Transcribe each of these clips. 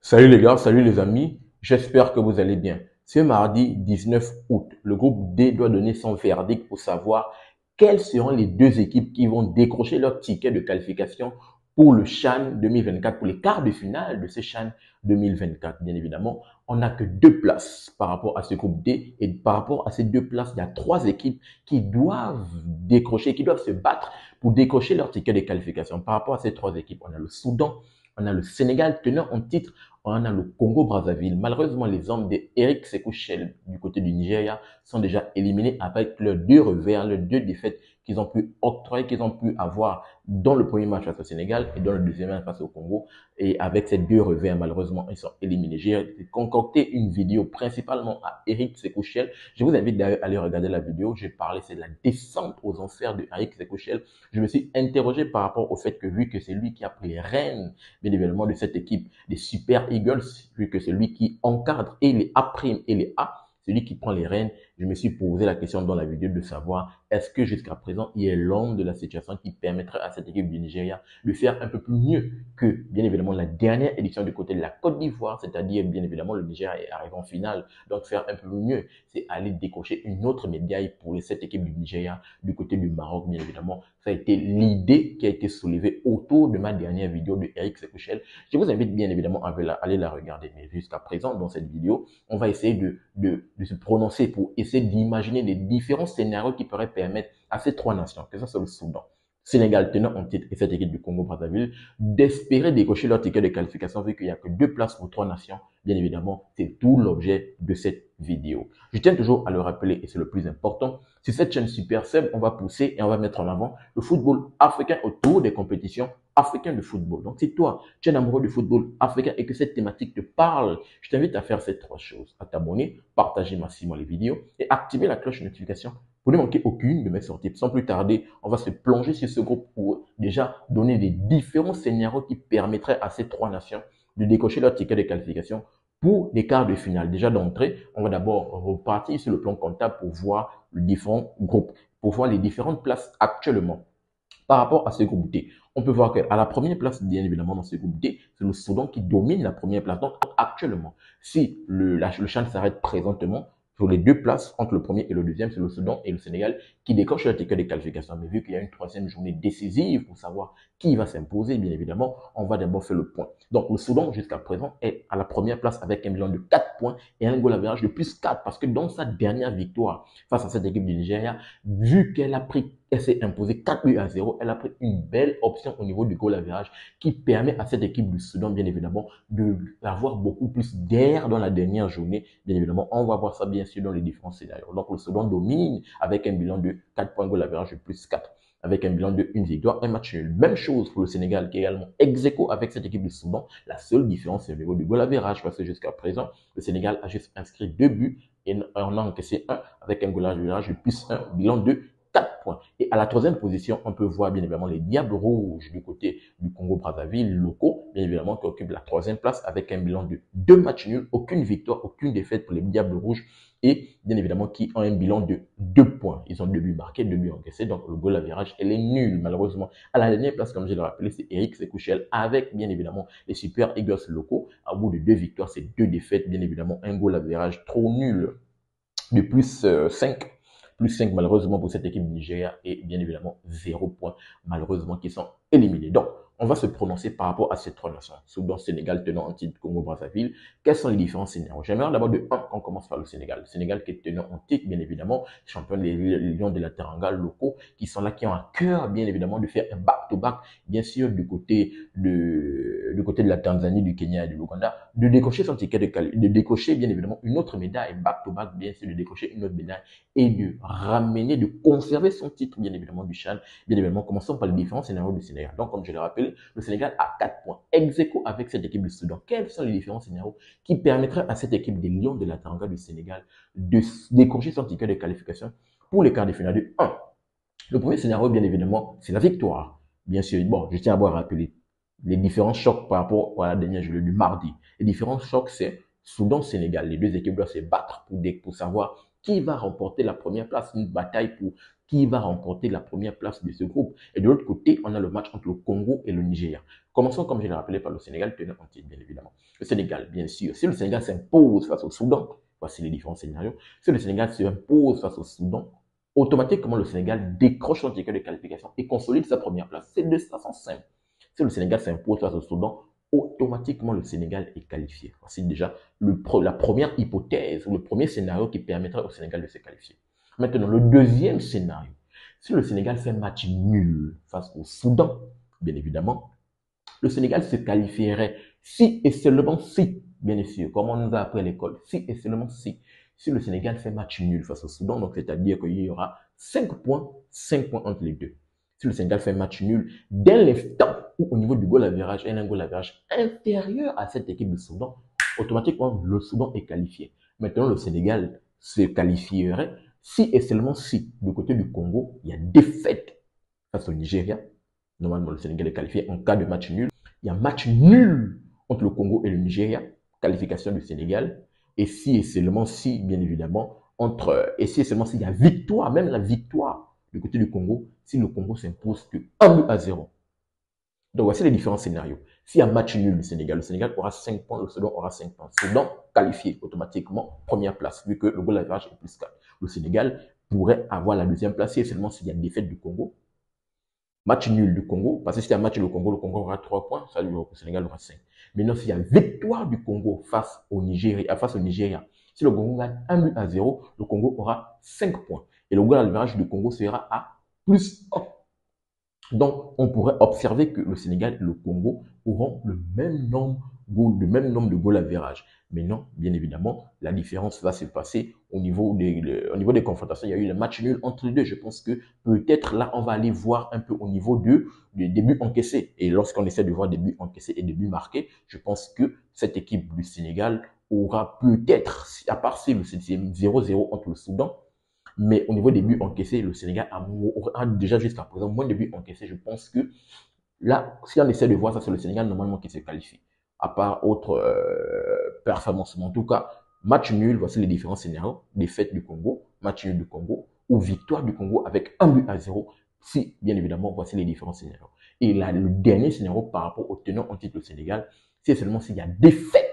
Salut les gars, salut les amis, j'espère que vous allez bien. Ce mardi 19 août, le groupe D doit donner son verdict pour savoir quelles seront les deux équipes qui vont décrocher leur ticket de qualification pour le CHAN 2024, pour les quarts de finale de ce CHAN 2024. Bien évidemment, on n'a que deux places par rapport à ce groupe D et par rapport à ces deux places, il y a trois équipes qui doivent décrocher, qui doivent se battre pour décrocher leur ticket de qualification. Par rapport à ces trois équipes, on a le Soudan, on a le Sénégal tenant en titre, on a le Congo-Brazzaville. Malheureusement, les hommes d'Eric Sékou du côté du Nigeria sont déjà éliminés avec leurs deux revers, leurs deux défaites qu'ils ont pu octroyer, qu'ils ont pu avoir dans le premier match face au Sénégal et dans le deuxième match face au Congo. Et avec ces deux revers, malheureusement, ils sont éliminés. J'ai concocté une vidéo principalement à Eric Sékou. Je vous invite d'ailleurs à aller regarder la vidéo. J'ai parlé, c'est la descente aux enfers de Eric Sékou. Je me suis interrogé par rapport au fait que vu que c'est lui qui a pris les rênes, bien évidemment, de cette équipe des Super Eagles, vu que c'est lui qui encadre et les A' et les A, c'est lui qui prend les rênes, je me suis posé la question dans la vidéo de savoir est-ce que jusqu'à présent, il est l'homme de la situation qui permettrait à cette équipe du Nigeria de faire un peu plus mieux que, bien évidemment, la dernière édition du côté de la Côte d'Ivoire, c'est-à-dire, bien évidemment, le Nigeria est arrivé en finale. Donc, faire un peu mieux, c'est aller décocher une autre médaille pour cette équipe du Nigeria du côté du Maroc, bien évidemment. Ça a été l'idée qui a été soulevée autour de ma dernière vidéo de Eric Sekouchel. Je vous invite bien évidemment à aller la regarder. Mais jusqu'à présent, dans cette vidéo, on va essayer de se prononcer pour essayer d'imaginer les différents scénarios qui pourraient permettre à ces trois nations, que ce soit le Soudan, Sénégal tenant en titre et cette équipe du Congo-Brazzaville, d'espérer décocher leur ticket de qualification vu qu'il n'y a que deux places pour trois nations. Bien évidemment, c'est tout l'objet de cette vidéo. Je tiens toujours à le rappeler et c'est le plus important. Sur cette chaîne Super Seb, on va pousser et on va mettre en avant le football africain autour des compétitions africaines de football. Donc, si toi, tu es un amoureux du football africain et que cette thématique te parle, je t'invite à faire ces trois choses. À t'abonner, partager massivement les vidéos et activer la cloche de notification pour ne manquer aucune de mes sorties. Sans plus tarder, on va se plonger sur ce groupe pour déjà donner les différents scénarios qui permettraient à ces trois nations de décocher leur ticket de qualification pour les quarts de finale. Déjà d'entrée, on va d'abord repartir sur le plan comptable pour voir les différents groupes, pour voir les différentes places actuellement. Par rapport à ce groupe D, on peut voir qu'à la première place, bien évidemment, dans ce groupe D, c'est le Soudan qui domine la première place. Donc, actuellement, si le CHAN s'arrête présentement, sur les deux places, entre le premier et le deuxième, c'est le Soudan et le Sénégal qui décochent le ticket de qualification. Mais vu qu'il y a une troisième journée décisive pour savoir qui va s'imposer, bien évidemment, on va d'abord faire le point. Donc, le Soudan, jusqu'à présent, est à la première place avec un bilan de 4 points et un goal average de plus 4 parce que dans sa dernière victoire face à cette équipe du Nigeria, vu elle s'est imposée 4 buts à 0, elle a pris une belle option au niveau du goal average qui permet à cette équipe du Soudan, bien évidemment, d'avoir beaucoup plus d'air dans la dernière journée. Bien évidemment, on va voir ça bien sûr dans les différents scénarios. Donc, le Soudan domine avec un bilan de 4 points goal average de plus 4 avec un bilan de 1 victoire, un match nul. Même chose pour le Sénégal qui est également ex aequo avec cette équipe du Soudan. La seule différence, c'est au niveau du goal average parce que jusqu'à présent, le Sénégal a juste inscrit 2 buts et on a encaissé 1 avec un goal average de plus 1, bilan de 4 points. Et à la troisième position, on peut voir bien évidemment les Diables Rouges du côté du Congo-Brazzaville, locaux, bien évidemment, qui occupent la troisième place avec un bilan de 2 matchs nuls, aucune victoire, aucune défaite pour les Diables Rouges et bien évidemment qui ont un bilan de 2 points. Ils ont 2 buts marqués, 2 buts encaissés, donc le goal average, elle est nulle malheureusement. À la dernière place, comme je l'ai rappelé, c'est Eric Sekouchel avec bien évidemment les Super Eagles locaux. À bout de 2 victoires, c'est 2 défaites, bien évidemment, un goal average trop nul de plus 5. Plus 5 malheureusement pour cette équipe du Nigeria et bien évidemment 0 points malheureusement qui sont éliminés. Donc, on va se prononcer par rapport à ces trois nations. Soudan, Sénégal, tenant en titre, Congo-Brazzaville. Quels sont les différents scénarios? J'aimerais d'abord de 1 qu'on commence par le Sénégal. Le Sénégal qui est tenant en titre, bien évidemment, champion des Lions de la Teranga locaux, qui sont là, qui ont à cœur, bien évidemment, de faire un back-to-back, bien sûr, du côté de la Tanzanie, du Kenya et de l'Ouganda, de décocher son ticket de décocher, bien évidemment, une autre médaille, back-to-back, bien sûr, de décocher une autre médaille et de ramener, de conserver son titre, bien évidemment, du CHAN. Bien évidemment, commençons par les différents scénarios du Sénégal. Donc, comme je l'ai rappelé, le Sénégal a 4 points, ex aequo avec cette équipe du Soudan. Quels sont les différents scénarios qui permettraient à cette équipe des Lions de la Teranga du Sénégal de décrocher son ticket de qualification pour les quarts de finale de 1? Le premier scénario, bien évidemment, c'est la victoire. Bien sûr, bon, je tiens à vous rappeler les différents chocs par rapport à la dernière journée du mardi. Les différents chocs, c'est Soudan-Sénégal. Les deux équipes doivent se battre pour savoir qui va remporter la première place, une bataille pour qui va remporter la première place de ce groupe. Et de l'autre côté, on a le match entre le Congo et le Nigeria. Commençons, comme je l'ai rappelé, par le Sénégal, tenant en titre, bien évidemment. Le Sénégal, bien sûr. Si le Sénégal s'impose face au Soudan, voici les différents scénarios. Si le Sénégal s'impose face au Soudan, automatiquement, le Sénégal décroche son ticket de qualification et consolide sa première place. C'est de façon simple. Si le Sénégal s'impose face au Soudan, automatiquement, le Sénégal est qualifié. Voici déjà la première hypothèse, ou le premier scénario qui permettra au Sénégal de se qualifier. Maintenant, le deuxième scénario, si le Sénégal fait match nul face au Soudan, bien évidemment, le Sénégal se qualifierait si et seulement si, bien sûr, comme on nous a appris à l'école, si et seulement si le Sénégal fait match nul face au Soudan, donc c'est-à-dire qu'il y aura 5 points entre les deux. Si le Sénégal fait match nul, dès l'instant où au niveau du goal average, il y a un goal average inférieur à cette équipe du Soudan, automatiquement le Soudan est qualifié. Maintenant, le Sénégal se qualifierait si et seulement si, du côté du Congo, il y a défaite face au Nigeria. Normalement, le Sénégal est qualifié en cas de match nul. Il y a match nul entre le Congo et le Nigeria, qualification du Sénégal. Et si et seulement si, bien évidemment, et si et seulement s'il y a victoire, même la victoire du côté du Congo, si le Congo s'impose que 1-0. Donc voici les différents scénarios. S'il y a match nul du Sénégal, le Sénégal aura 5 points, le Soudan aura 5 points. Soudan qualifié automatiquement, première place, vu que le goal average est plus 4. Le Sénégal pourrait avoir la deuxième place si et seulement s'il y a défaite du Congo. Match nul du Congo, parce que s'il y a match le Congo aura 3 points, ça, le Sénégal aura 5. Maintenant, s'il y a victoire du Congo face au Nigeria, si le Congo gagne 1-0, le Congo aura 5 points. Et le goal average du Congo sera à plus 1. Donc, on pourrait observer que le Sénégal et le Congo auront le même nombre de goal average. Mais non, bien évidemment, la différence va se passer au niveau des confrontations. Il y a eu le match nul entre les deux. Je pense que peut-être là, on va aller voir un peu au niveau des débuts encaissés. Et lorsqu'on essaie de voir des buts encaissés et des buts marqués, je pense que cette équipe du Sénégal aura peut-être, à part si c'est 0-0 entre le Soudan, mais au niveau des buts encaissés, le Sénégal a déjà jusqu'à présent moins de buts encaissés. Je pense que là, si on essaie de voir ça, c'est le Sénégal normalement qui se qualifie. À part autre performance. Mais en tout cas, match nul, voici les différents scénarios. Défaite du Congo, match nul du Congo, ou victoire du Congo avec 1-0. Si, bien évidemment, voici les différents scénarios. Et là, le dernier scénario par rapport au tenant en titre du Sénégal, c'est seulement s'il y a défaite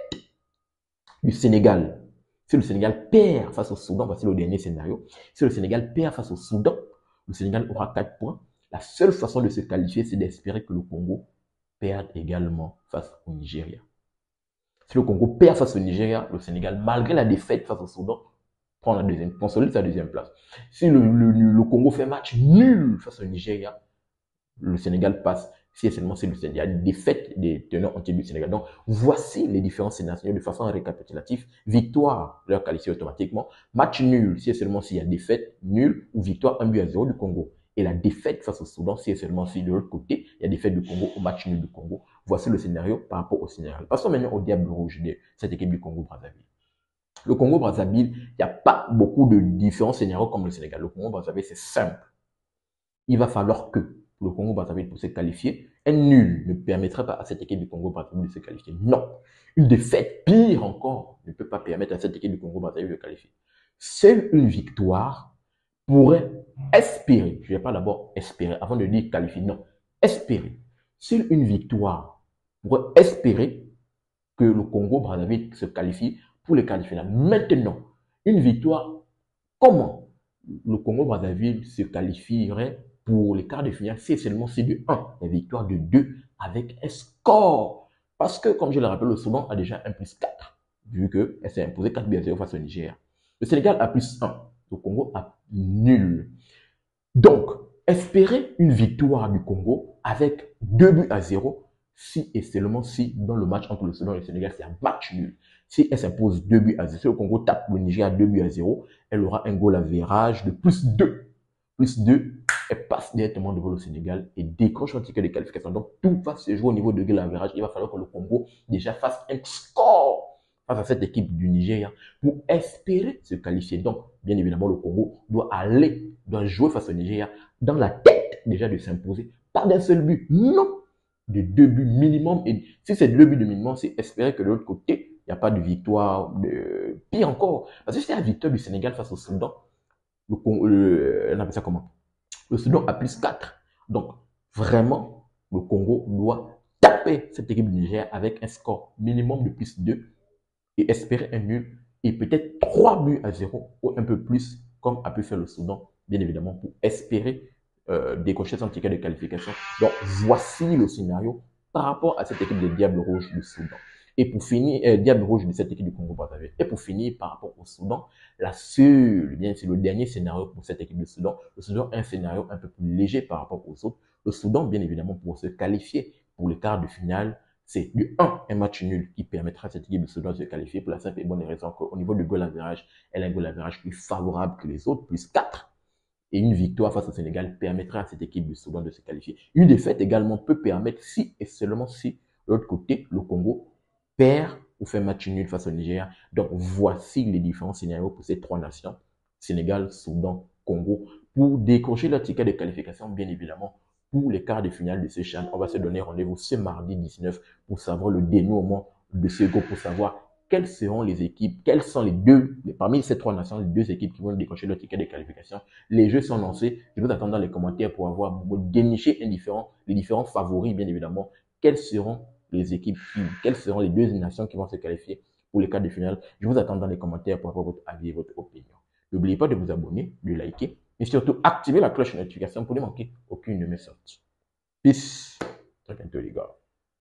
du Sénégal. Si le Sénégal perd face au Soudan, voici le dernier scénario. Si le Sénégal perd face au Soudan, le Sénégal aura 4 points. La seule façon de se qualifier, c'est d'espérer que le Congo perde également face au Nigeria. Si le Congo perd face au Nigeria, le Sénégal, malgré la défaite face au Soudan, consolide sa deuxième place. Si le Congo fait match nul face au Nigeria, le Sénégal passe. Si seulement c'est le Sénégal, il y a une défaite des tenants en titre du Sénégal. Donc, voici les différents scénarios de façon récapitulative. Victoire, leur qualifié automatiquement. Match nul, si seulement s'il y a défaite, nul ou victoire 1-0 du Congo. Et la défaite face au Soudan, si seulement si de l'autre côté, il y a défaite du Congo au match nul du Congo. Voici le scénario par rapport au scénario. Passons maintenant au diable rouge de cette équipe du Congo-Brazzaville. Le Congo-Brazzaville, il n'y a pas beaucoup de différents scénarios comme le Sénégal. Le Congo-Brazzaville, c'est simple. Il va falloir que le Congo-Brazzaville pour se qualifier, un nul ne permettrait pas à cette équipe du Congo-Brazzaville de se qualifier. Non. Une défaite, pire encore, ne peut pas permettre à cette équipe du Congo-Brazzaville de se qualifier. Seule une victoire pourrait espérer, je ne vais pas d'abord espérer, avant de dire qualifier, non, espérer. Seule une victoire pourrait espérer que le Congo-Brazzaville se qualifie pour les quarts de finale. Maintenant, une victoire, comment le Congo-Brazzaville se qualifierait pour les quarts de finale? C'est seulement c'est de 1, la victoire de 2 avec un score. Parce que, comme je le rappelle, le Soudan a déjà un plus 4, vu qu'elle s'est imposée 4-0 face au Niger. Le Sénégal a plus 1, le Congo a nul. Donc, espérer une victoire du Congo avec 2-0, si et seulement si dans le match entre le Soudan et le Sénégal, c'est un match nul. Si elle s'impose 2-0, si le Congo tape le Niger à 2-0, elle aura un goal average de plus 2. Plus 2, elle passe directement devant le Sénégal et décroche un ticket de qualification. Donc, tout va se jouer au niveau de goal average. Il va falloir que le Congo déjà fasse un score face à cette équipe du Nigeria pour espérer se qualifier. Donc, bien évidemment, le Congo doit jouer face au Nigeria dans la tête déjà de s'imposer. Pas d'un seul but, non, de 2 buts minimum. Et si c'est 2 buts de minimum, c'est espérer que de l'autre côté, Il n'y a pas de victoire. Pire encore, parce que c'est la victoire du Sénégal face au Soudan. On appelle ça comment? Le Soudan a plus 4. Donc, vraiment, le Congo doit taper cette équipe du Niger avec un score minimum de plus 2 et espérer un nul et peut-être 3 buts à 0 ou un peu plus, comme a pu faire le Soudan, bien évidemment, pour espérer décrocher son ticket de qualification. Donc, voici le scénario par rapport à cette équipe de Diable Rouge du Soudan. Et pour finir, Diable Rouge de cette équipe du Congo-Brazzaville. Et pour finir, par rapport au Soudan, c'est le dernier scénario pour cette équipe de Soudan. Le Soudan a un scénario un peu plus léger par rapport aux autres. Le Soudan, bien évidemment, pour se qualifier pour le quart de finale, c'est du 1, un match nul qui permettra à cette équipe de Soudan de se qualifier pour la simple et bonne raison qu'au niveau du goal average, elle a un goal average plus favorable que les autres, plus 4. Et une victoire face au Sénégal permettra à cette équipe du Soudan de se qualifier. Une défaite également peut permettre, si et seulement si, de l'autre côté, le Congo perd ou fait match nul face au Nigeria. Donc, voici les différents scénarios pour ces trois nations, Sénégal, Soudan, Congo, pour décrocher leur ticket de qualification, bien évidemment, pour les quarts de finale de ce CHAN. On va se donner rendez-vous ce mardi 19 pour savoir le dénouement de ce groupe, pour savoir quelles seront les équipes, quelles sont les deux, parmi ces trois nations, les deux équipes qui vont décrocher leur ticket de qualification. Les jeux sont lancés. Je vous attends dans les commentaires pour dénicher les différents favoris, bien évidemment. Quelles seront les équipes, quelles seront les deux nations qui vont se qualifier pour les quarts de finale. Je vous attends dans les commentaires pour avoir votre avis et votre opinion. N'oubliez pas de vous abonner, de liker, et surtout activer la cloche de notification pour ne manquer aucune de mes sorties. Peace. À bientôt les gars.